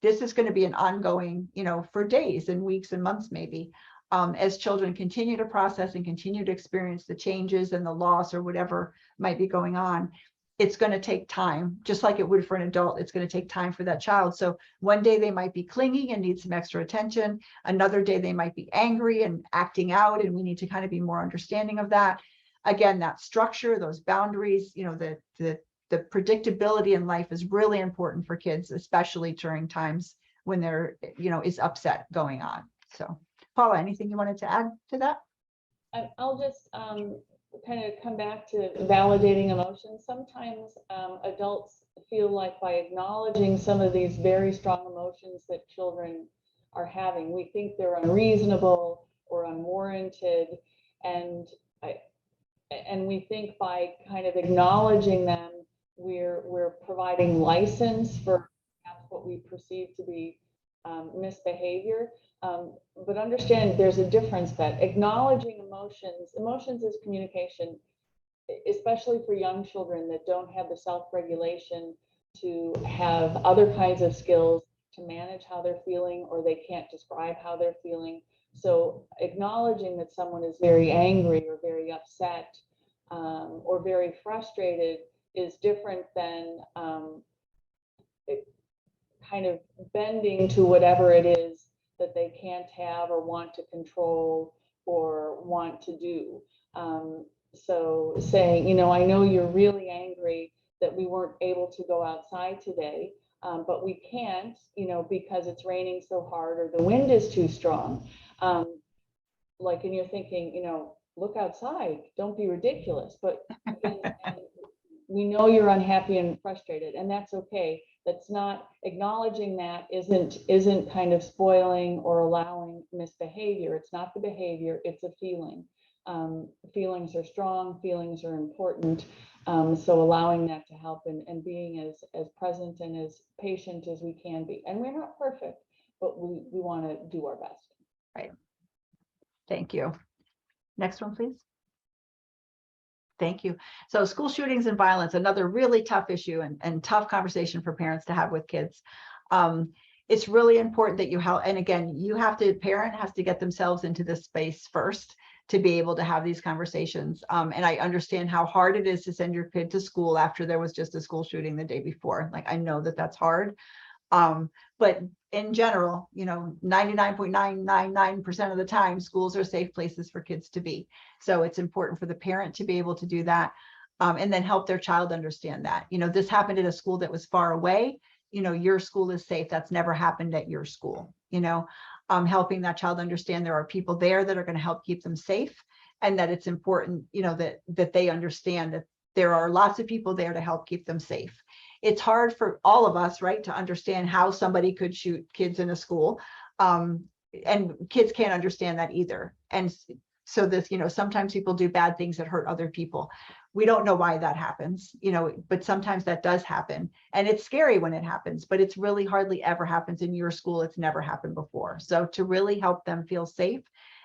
This is going to be an ongoing, for days and weeks and months, maybe. As children continue to process and continue to experience the changes and the loss or whatever might be going on, it's going to take time, just like it would for an adult. It's going to take time for that child. So one day they might be clinging and need some extra attention. Another day they might be angry and acting out, and we need to kind of be more understanding of that. Again, that structure, those boundaries, the predictability in life is really important for kids, especially during times when there, is upset going on. So Paula, anything you wanted to add to that? I'll just kind of come back to validating emotions. Sometimes adults feel like by acknowledging some of these very strong emotions that children are having, we think they're unreasonable or unwarranted, and we think by kind of acknowledging them, we're providing license for perhaps what we perceive to be misbehavior. But understand there's a difference, that acknowledging emotions is communication, especially for young children that don't have the self-regulation to have other kinds of skills to manage how they're feeling, or they can't describe how they're feeling. So acknowledging that someone is very angry or very upset or very frustrated is different than kind of bending to whatever it is that they can't have or want to control or want to do. So saying, you know, I know you're really angry that we weren't able to go outside today, but we can't, you know, because it's raining so hard or the wind is too strong. Like, and you're thinking, you know, look outside, don't be ridiculous. But and we know you're unhappy and frustrated, and that's okay. That's not acknowledging that isn't kind of spoiling or allowing misbehavior. It's not the behavior, it's a feeling. Feelings are strong, feelings are important. So allowing that to help and being as present and as patient as we can be. And we're not perfect, but we want to do our best. Right. Thank you. Next one, please. Thank you. So school shootings and violence, another really tough issue and tough conversation for parents to have with kids. It's really important that you help. And again, parent has to get themselves into this space first to be able to have these conversations. And I understand how hard it is to send your kid to school after there was just a school shooting the day before. Like, I know that that's hard. But in general, you know, 99.999% of the time, schools are safe places for kids to be. So it's important for the parent to be able to do that, and then help their child understand that, you know, this happened at a school that was far away. You know, your school is safe. That's never happened at your school, you know, helping that child understand there are people there that are going to help keep them safe, and that it's important, you know, that they understand that there are lots of people there to help keep them safe. It's hard for all of us, right, to understand how somebody could shoot kids in a school. And kids can't understand that either. And so this, you know, sometimes people do bad things that hurt other people. We don't know why that happens, you know, but sometimes that does happen. And it's scary when it happens, but it's really hardly ever happens in your school. It's never happened before. So to really help them feel safe.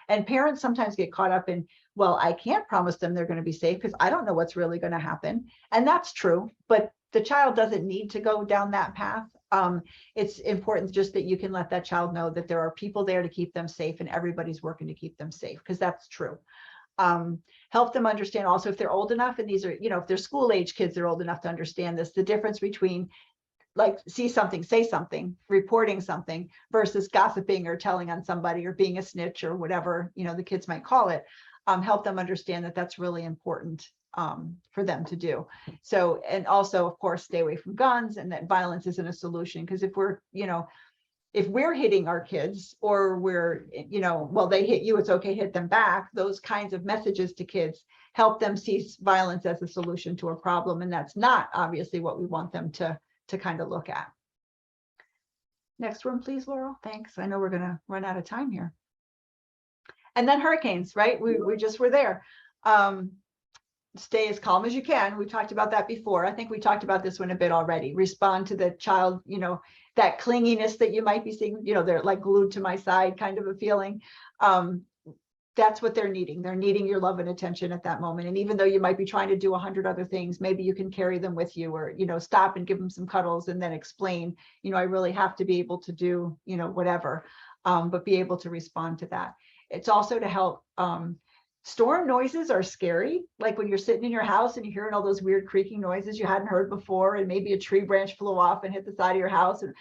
And parents sometimes get caught up in, well, I can't promise them they're going to be safe because I don't know what's really going to happen. And that's true, but the child doesn't need to go down that path. It's important just that you can let that child know that there are people there to keep them safe, and everybody's working to keep them safe, because that's true. Help them understand also, if they're old enough, and these are, you know, if they're school age kids, they're old enough to understand this, the difference between like see something, say something, reporting something versus gossiping or telling on somebody or being a snitch or whatever, you know, the kids might call it. Help them understand that that's really important for them to do. So, and also, of course, stay away from guns, and that violence isn't a solution. Because if we're, you know, if we're hitting our kids, or we're, you know, well, they hit you, it's okay, hit them back. Those kinds of messages to kids help them see violence as a solution to a problem. And that's not obviously what we want them to kind of look at. Next one, please, Laurel. Thanks. I know we're going to run out of time here. And then hurricanes, right? We just were there. Stay as calm as you can. We talked about that before. I think we talked about this one a bit already. Respond to the child, you know, that clinginess that you might be seeing, you know, they're like glued to my side kind of a feeling. That's what they're needing. They're needing your love and attention at that moment. And even though you might be trying to do 100 other things, maybe you can carry them with you, or, you know, stop and give them some cuddles and then explain, you know, I really have to be able to do, you know, whatever, but be able to respond to that. It's also to help. Storm noises are scary. Like when you're sitting in your house and you're hearing all those weird creaking noises you hadn't heard before, and maybe a tree branch flew off and hit the side of your house. And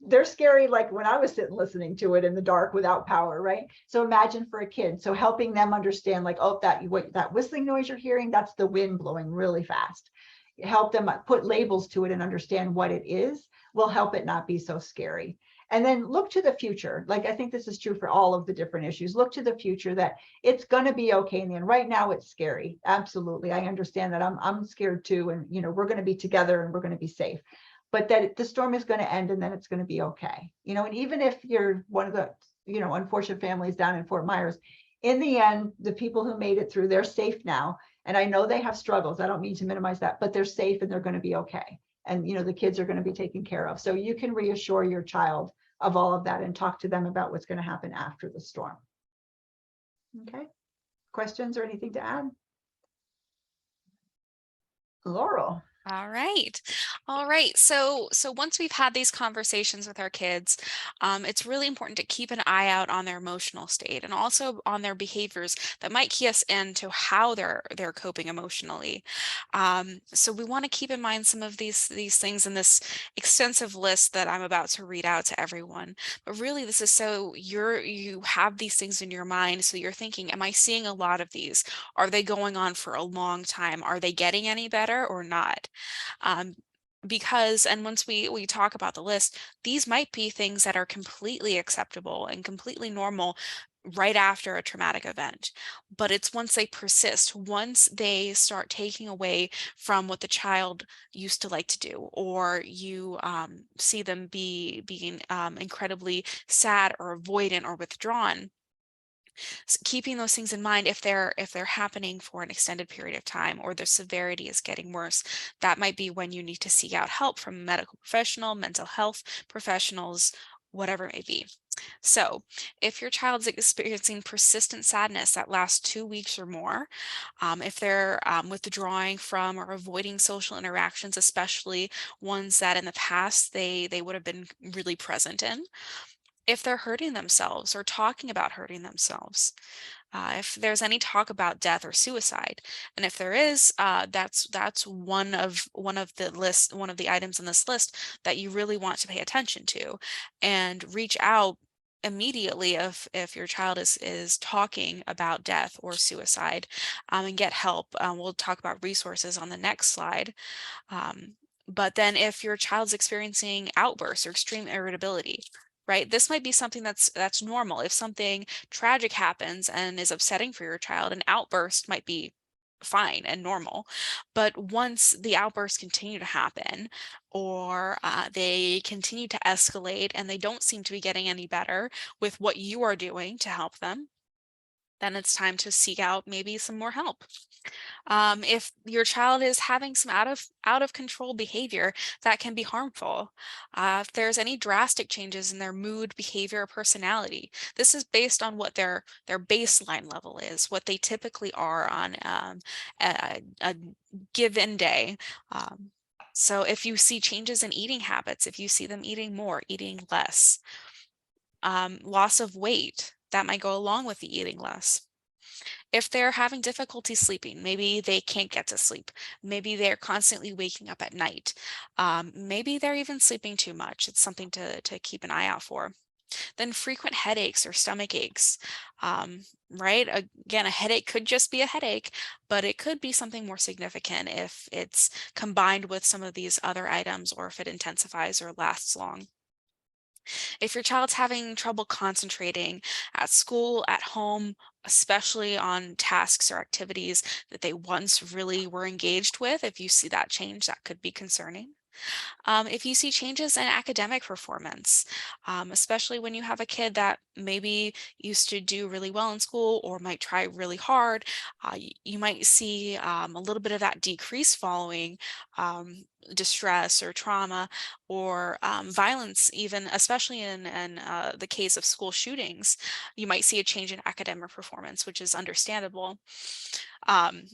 they're scary, like when I was sitting listening to it in the dark without power, right? So imagine for a kid. So helping them understand, like, oh, that whistling noise you're hearing, that's the wind blowing really fast. Help them put labels to it and understand what it is will help it not be so scary. And then look to the future. Like, I think this is true for all of the different issues. Look to the future, that it's going to be okay. And right now it's scary. Absolutely. I understand that. I'm scared too. And, you know, we're going to be together and we're going to be safe, but that the storm is going to end and then it's going to be okay. You know, and even if you're one of the, you know, unfortunate families down in Fort Myers, in the end, the people who made it through, they're safe now. And I know they have struggles. I don't mean to minimize that, but they're safe and they're going to be okay. And, you know, the kids are going to be taken care of. So you can reassure your child of all of that and talk to them about what's going to happen after the storm. Okay. Questions or anything to add? Laurel. All right. All right. So once we've had these conversations with our kids, it's really important to keep an eye out on their emotional state and also on their behaviors that might key us into how they're coping emotionally. So we want to keep in mind some of these things in this extensive list that I'm about to read out to everyone. But really, this is so you have these things in your mind, so you're thinking, am I seeing a lot of these? Are they going on for a long time? Are they getting any better or not? um, because and once we talk about the list, these might be things that are completely acceptable and completely normal right after a traumatic event, but it's once they persist, once they start taking away from what the child used to like to do, or you see them being incredibly sad or avoidant or withdrawn. Keeping those things in mind, if they're happening for an extended period of time or the severity is getting worse, that might be when you need to seek out help from a medical professional, mental health professionals, whatever it may be. So if your child's experiencing persistent sadness that lasts 2 weeks or more, if they're withdrawing from or avoiding social interactions, especially ones that in the past they would have been really present in, if they're hurting themselves or talking about hurting themselves, if there's any talk about death or suicide, and if there is, that's one of the items in this list that you really want to pay attention to, and reach out immediately if your child is talking about death or suicide, and get help. We'll talk about resources on the next slide. Um, but then if your child's experiencing outbursts or extreme irritability, right? This might be something that's normal. If something tragic happens and is upsetting for your child, an outburst might be fine and normal. But once the outbursts continue to happen, or they continue to escalate and they don't seem to be getting any better with what you are doing to help them, then it's time to seek out maybe some more help. If your child is having some out of control behavior that can be harmful, if there's any drastic changes in their mood, behavior, or personality, this is based on what their baseline level is, what they typically are on a given day. So if you see changes in eating habits, if you see them eating more, eating less, loss of weight, that might go along with the eating less. If they're having difficulty sleeping, maybe they can't get to sleep. Maybe they're constantly waking up at night. Maybe they're even sleeping too much. It's something to keep an eye out for. Then frequent headaches or stomach aches, right? Again, a headache could just be a headache, but it could be something more significant if it's combined with some of these other items or if it intensifies or lasts long. If your child's having trouble concentrating at school, at home, especially on tasks or activities that they once really were engaged with, if you see that change, that could be concerning. If you see changes in academic performance, especially when you have a kid that maybe used to do really well in school or might try really hard, you might see a little bit of that decrease following distress or trauma or violence, even especially in the case of school shootings. You might see a change in academic performance, which is understandable. Um,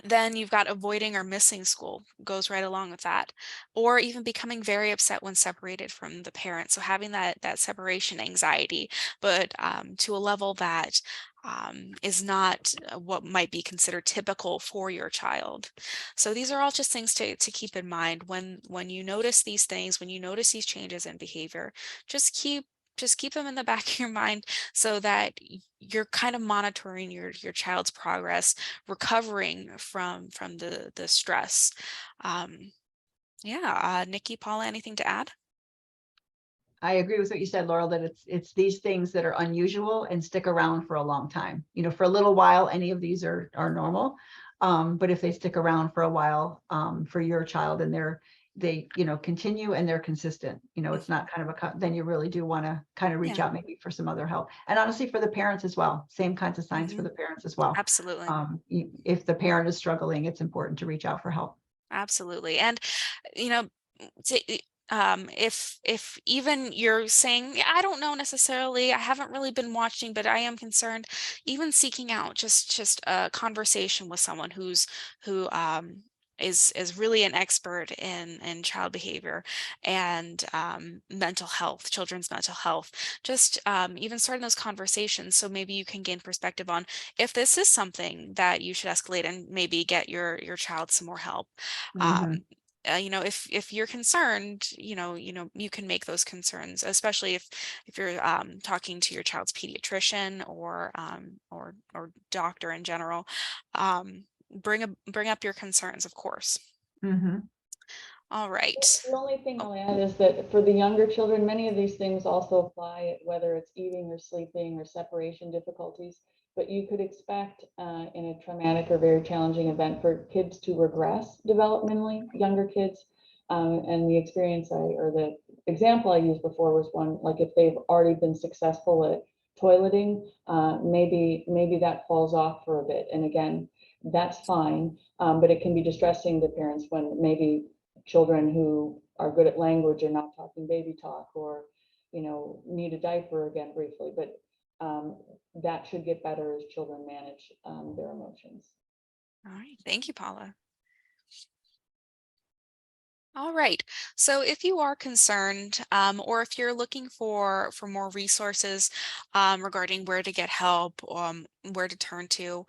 then you've got avoiding or missing school goes right along with that, or even becoming very upset when separated from the parent. So having that separation anxiety, but to a level that is not what might be considered typical for your child. So these are all just things to keep in mind when you notice these things, when you notice these changes in behavior. Just keep them in the back of your mind so that you're kind of monitoring your child's progress, recovering from the stress. Um, yeah, Nikki, Paula, anything to add? I agree with what you said, Laurel, that it's these things that are unusual and stick around for a long time. For a little while, any of these are normal. But if they stick around for a while, for your child and they continue and they're consistent, it's not kind of then you really do want to kind of reach Yeah. out maybe for some other help. And honestly, for the parents as well, same kinds of signs for Hmm. the parents as well. Absolutely. If the parent is struggling, it's important to reach out for help. Absolutely. And you know, to, if even you're saying, yeah, I don't know necessarily, I haven't really been watching, but I am concerned, even seeking out just a conversation with someone who is really an expert in child behavior and mental health, children's mental health. Just even starting those conversations, so maybe you can gain perspective on if this is something that you should escalate and maybe get your child some more help. Mhm. If you're concerned, you can make those concerns, especially if you're talking to your child's pediatrician or doctor in general. Bring up your concerns, of course. Mhm. All right. The only thing Oh, I'll add is that for the younger children, many of these things also apply, whether it's eating or sleeping or separation difficulties. But you could expect in a traumatic or very challenging event for kids to regress developmentally, younger kids. And the experience or the example I used before was one like if they've already been successful at toileting, maybe that falls off for a bit. And again, that's fine, but it can be distressing to parents when maybe children who are good at language are not talking baby talk, or need a diaper again briefly, but that should get better as children manage their emotions. all right. Thank you, Paula. All right. So if you are concerned, or if you're looking for more resources regarding where to get help, where to turn to,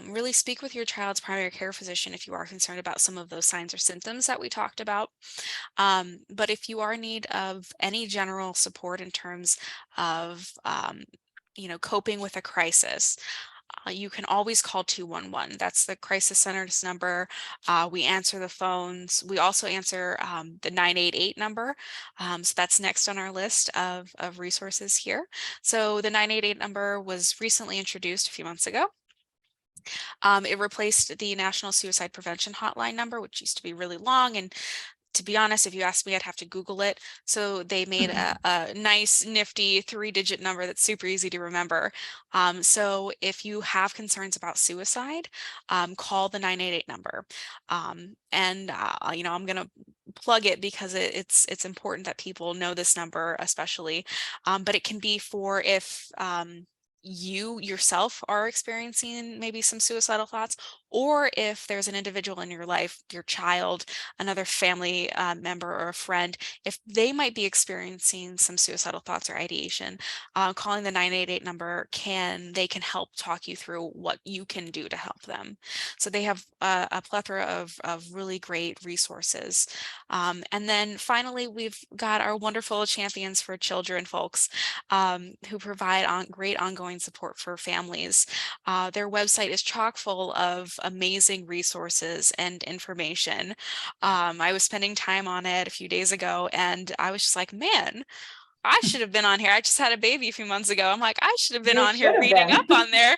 really speak with your child's primary care physician if you are concerned about some of those signs or symptoms that we talked about. But if you are in need of any general support in terms of coping with a crisis, you can always call 211. That's the crisis center's number. We answer the phones. We also answer the 988 number. So that's next on our list of resources here. So the 988 number was recently introduced a few months ago. It replaced the National Suicide Prevention Hotline number, which used to be really long, and to be honest, if you asked me, I'd have to Google it. So they made a nice, nifty 3-digit number that's super easy to remember. So if you have concerns about suicide, call the 988 number. I'm going to plug it because it's important that people know this number, especially. But it can be for if you yourself are experiencing maybe some suicidal thoughts, or if there's an individual in your life, your child, another family member or a friend, if they might be experiencing some suicidal thoughts or ideation, calling the 988 number can help talk you through what you can do to help them. So they have a plethora of really great resources. And then finally, we've got our wonderful Champions for Children folks who provide great ongoing support for families. Their website is chock full of amazing resources and information. I was spending time on it a few days ago, and I was just like, man, I should have been on here. I just had a baby a few months ago. I'm like, I should have been You on here should have reading been. up on there.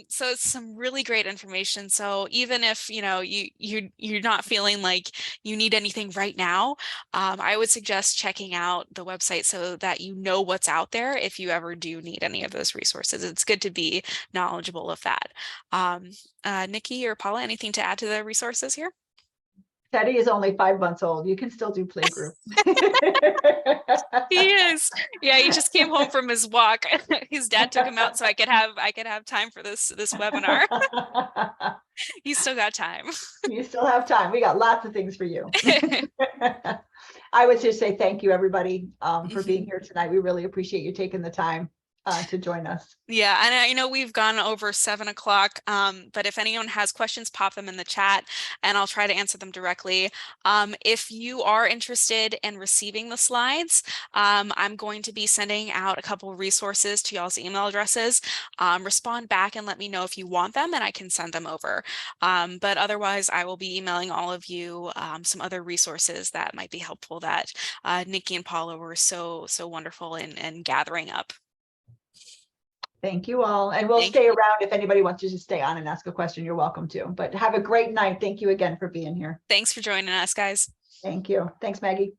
So it's some really great information. So even if you're not feeling like you need anything right now, I would suggest checking out the website so that you know what's out there if you ever do need any of those resources. It's good to be knowledgeable of that. Nikki or Paula, anything to add to the resources here? Teddy is only 5 months old. You can still do playgroup. He is. Yeah, he just came home from his walk. His dad took him out so I could have time for this webinar. He's still got time. You still have time. We got lots of things for you. I would just say thank you, everybody, for being here tonight. We really appreciate you taking the time to join us. Yeah, and I know we've gone over 7 o'clock, but if anyone has questions, pop them in the chat and I'll try to answer them directly. If you are interested in receiving the slides, I'm going to be sending out a couple of resources to y'all's email addresses. Respond back and let me know if you want them and I can send them over. But otherwise, I will be emailing all of you some other resources that might be helpful that Nikki and Paula were so wonderful in gathering up. Thank you all. And we'll stay around if anybody wants to just stay on and ask a question, you're welcome to. But have a great night. Thank you again for being here. Thanks for joining us, guys. Thank you. Thanks, Maggie.